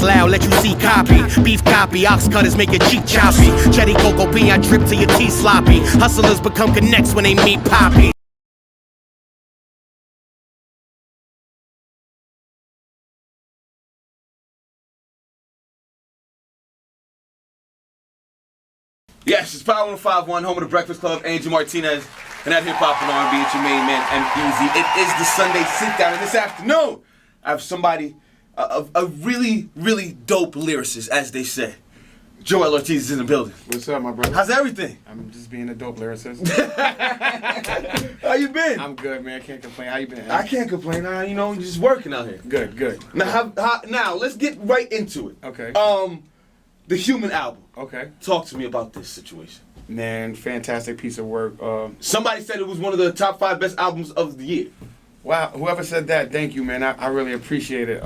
loud, let you see copy. Beef copy, ox cutters make your cheek choppy. Cherry cocoa bean, I drip till your teeth sloppy. Hustlers become connects when they meet Poppy. Yes, it's Power 105.1, home of the Breakfast Club. Angel Martinez, and that hip hop and R&B. It's your main man, EmEz. It is the Sunday sit down, and this afternoon I have somebody, a really, really dope lyricist, as they say. Joell Ortiz is in the building. What's up, my brother? How's everything? I'm just being a dope lyricist. How you been? I'm good, man. Can't complain. How you been? I can't complain. You know, just working out here. Good. Now, let's get right into it. Okay. The Human album. Okay. Talk to me about this situation. Man, fantastic piece of work. Somebody said it was one of the top 5 best albums of the year. Wow, whoever said that, thank you, man. I really appreciate it.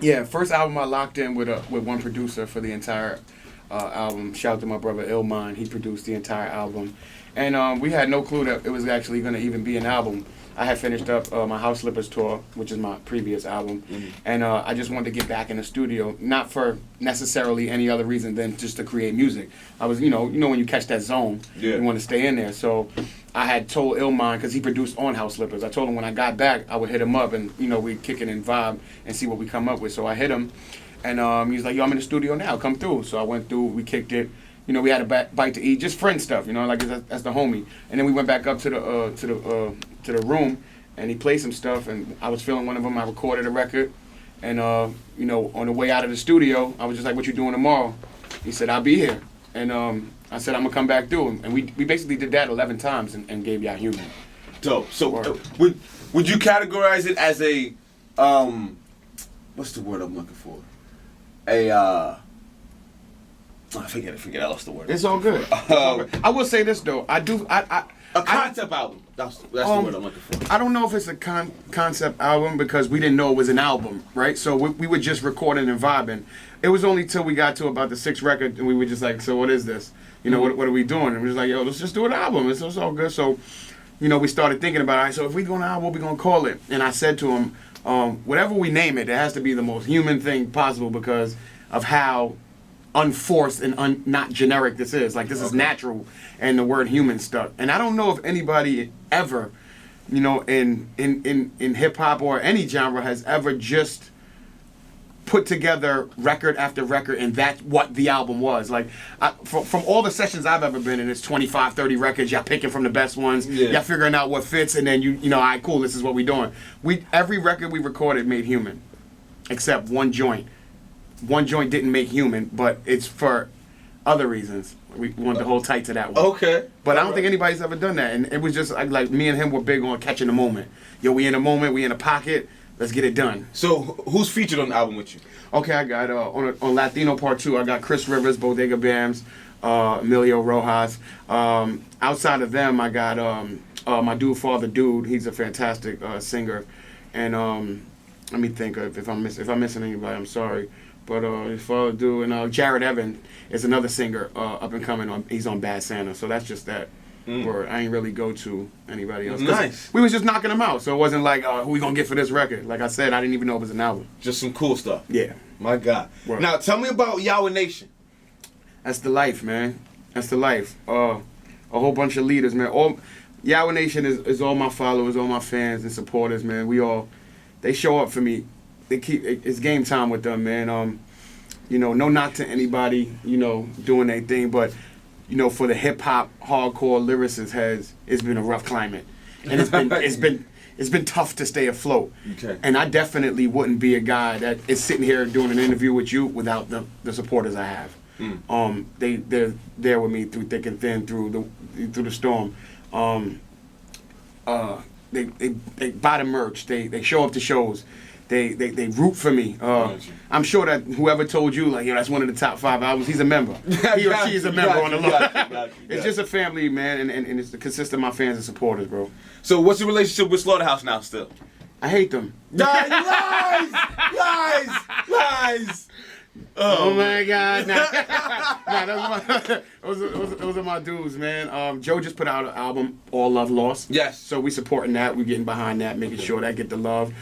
Yeah, first album I locked in with one producer for the entire album. Shout out to my brother Illmind. He produced the entire album. And we had no clue that it was actually going to even be an album. I had finished up my House Slippers tour, which is my previous album, and I just wanted to get back in the studio, not for necessarily any other reason than just to create music. I was, you know when you catch that zone, you want to stay in there. So I had told Illmind, because he produced on House Slippers, I told him when I got back, I would hit him up and, we'd kick it and vibe and see what we come up with. So I hit him, and he was like, yo, I'm in the studio now, come through. So I went through, we kicked it. We had a bite to eat, just friend stuff, like that's the homie. And then we went back up to the room, and he played some stuff, and I was feeling one of them. I recorded a record, and on the way out of the studio, I was just like, "What you doing tomorrow?" He said, "I'll be here," and I said, "I'm gonna come back through," and we basically did that 11 times and gave y'all Human. Dope. So would you categorize it as a what's the word I'm looking for? I forget. I lost the word. It's all good. I will say this though. A concept album. That's the word I'm looking for. I don't know if it's a concept album because we didn't know it was an album, right? So we were just recording and vibing. It was only till we got to about the 6th record and we were just like, so what is this? What are we doing? And we were just like, yo, let's just do an album. It's all good. So, we started thinking about it. All right, so if we go an album, what we gonna call it? And I said to him, whatever we name it, it has to be the most human thing possible because of how unforced and not generic this is. Like, this is natural, and the word human stuck. And I don't know if anybody ever, in hip-hop or any genre has ever just put together record after record, and that's what the album was. Like, from all the sessions I've ever been in, it's 25, 30 records, y'all picking from the best ones, y'all figuring out what fits, and then all right, cool, this is what we doing. Every record we recorded made Human, except one joint. One joint didn't make Human, but it's for other reasons. We wanted to hold tight to that one. Okay. But I don't think anybody's ever done that. And it was just like me and him were big on catching the moment. Yo, we in a moment, we in a pocket, let's get it done. So who's featured on the album with you? Okay, I got on Latino Part 2, I got Chris Rivers, Bodega Bams, Emilio Rojas. Outside of them, I got my dude Father Dude. He's a fantastic singer. And let me think if I'm missing anybody, I'm sorry. But his Father Dude and Jared Evan is another singer up and coming. He's on Bad Santa, so that's just that. Where I ain't really go to anybody else. Nice. We was just knocking them out, so it wasn't like who we gonna get for this record. Like I said, I didn't even know it was an album. Just some cool stuff. Yeah. My God. Right. Now tell me about Yahweh Nation. That's the life, man. That's the life. A whole bunch of leaders, man. Yahweh Nation is all my followers, all my fans and supporters, man. They show up for me. It's game time with them, man. No knock to anybody, doing their thing, but for the hip hop hardcore lyricists it's been a rough climate, and it's been tough to stay afloat. Okay. And I definitely wouldn't be a guy that is sitting here doing an interview with you without the supporters I have. They're there with me through thick and thin, through the storm. They buy the merch. They show up to shows. They root for me. I'm sure that whoever told you, like, that's one of the top 5 albums, he's a member. He or she is a member on the low. It's just a family, man, and it consists of my fans and supporters, bro. So what's your relationship with Slaughterhouse now still? I hate them. Lies! Oh my God! Those are my dudes, man. Joe just put out an album, All Love Lost. Yes. So we supporting that. We getting behind that, making sure that get the love.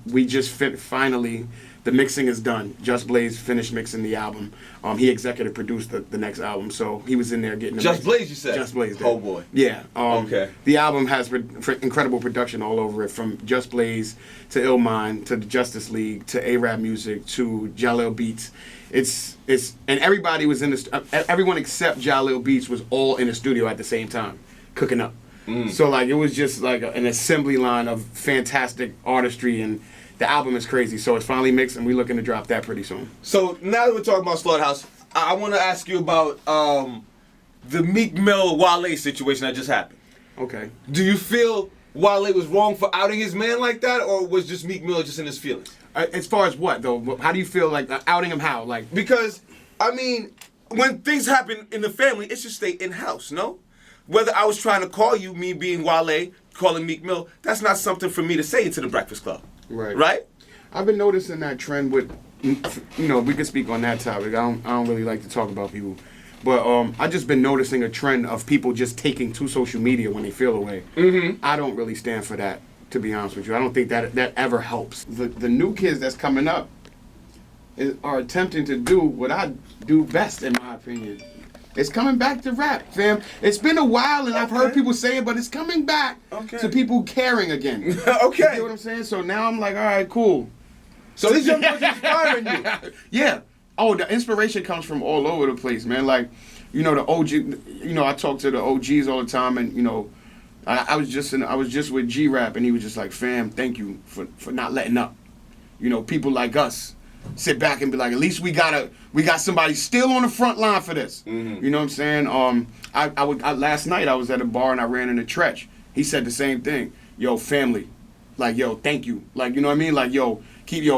We just finally the mixing is done. Just Blaze finished mixing the album. He executive produced the next album, so he was in there getting the Just Blaze, you said? Just Blaze did. Oh, boy. Yeah. Okay. The album has incredible production all over it, from Just Blaze to Illmind to the Justice League to A-Rap Music to Jalil Beats. And everybody was in the everyone except Jalil Beats was all in the studio at the same time, cooking up. So like it was just like an assembly line of fantastic artistry, and the album is crazy. So it's finally mixed, and we're looking to drop that pretty soon. So now that we're talking about Slaughterhouse, I want to ask you about the Meek Mill Wale situation that just happened. Okay. Do you feel Wale was wrong for outing his man like that, or was just Meek Mill just in his feelings? As far as what though? How do you feel like outing him? How like? Because I mean, when things happen in the family, it should stay in house, no? Whether I was trying to call you, me being Wale, calling Meek Mill, that's not something for me to say into the Breakfast Club. Right. Right? I've been noticing that trend with, you know, we can speak on that topic. I don't really like to talk about people. But I just been noticing a trend of people just taking to social media when they feel away. I don't really stand for that, to be honest with you. I don't think that ever helps. The new kids that's coming up are attempting to do what I do best, in my opinion. It's coming back to rap, fam. It's been a while, and I've heard people say it, but it's coming back to people caring again. Okay. You know what I'm saying? So now I'm like, all right, cool. So these young boys inspiring you. Yeah. Oh, the inspiration comes from all over the place, man. Like, you know, the OG. You know, I talk to the OGs all the time, and you know, I was just with G-Rap, and he was just like, fam, thank you for not letting up. You know, people like us sit back and be like, at least we got somebody still on the front line for this. You know what I'm saying? Last night I was at a bar and I ran into Tretch. He said the same thing. Yo, family, like, yo, thank you. Like, you know what I mean? Like, yo,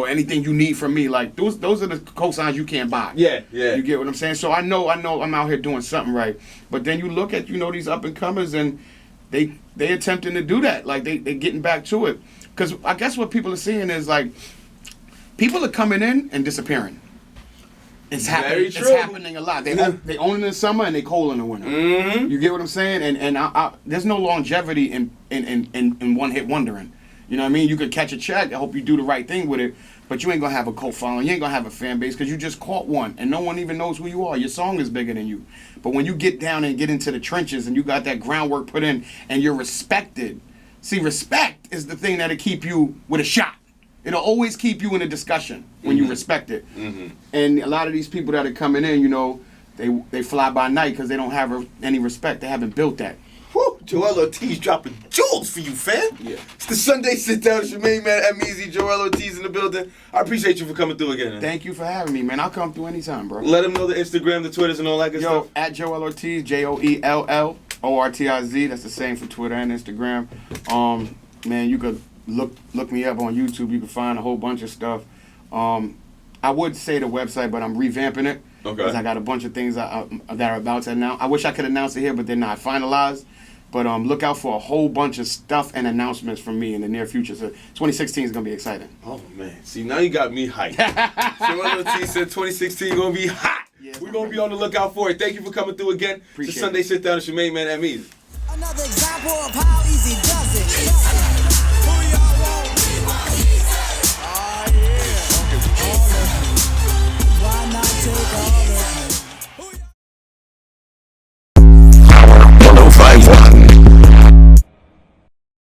anything you need from me. Like, those are the cosigns you can't buy. Yeah, yeah. You get what I'm saying? So I know I'm out here doing something right. But then you look at, you know, these up and comers, and they attempting to do that. Like, they getting back to it. Because I guess what people are seeing is like, people are coming in and disappearing. It's happening. It's happening a lot. They own in the summer and they cold in the winter. You get what I'm saying? And I, there's no longevity in one hit wondering. You know what I mean? You could catch a check. I hope you do the right thing with it, but you ain't gonna have a cult following. You ain't gonna have a fan base because you just caught one, and no one even knows who you are. Your song is bigger than you. But when you get down and get into the trenches and you got that groundwork put in and you're respected, see, respect is the thing that'll keep you with a shot. It'll always keep you in a discussion when you respect it. And a lot of these people that are coming in, you know, they fly by night because they don't have any respect. They haven't built that. Whew, Joell Ortiz dropping jewels for you, fam. Yeah. It's the Sunday Sit Down. It's your main man, EmEz, Joell Ortiz in the building. I appreciate you for coming through again. Man. Thank you for having me, man. I'll come through anytime, bro. Let them know the Instagram, the Twitters, and all that good stuff. At Joell Ortiz, JoellOrtiz. That's the same for Twitter and Instagram. Man, you could look me up on YouTube. You can find a whole bunch of stuff. I would say the website, but I'm revamping it. Okay. Because I got a bunch of things that are about to announce. I wish I could announce it here, but they're not finalized. But look out for a whole bunch of stuff and announcements from me in the near future. So 2016 is going to be exciting. Oh, man. See, now you got me hyped. Joell Ortiz said 2016 going to be hot. Yeah, we're going to be on the lookout for it. Thank you for coming through again. Appreciate the Sunday Sit Down. It's your main man, EmEz. Another example of how easy does it.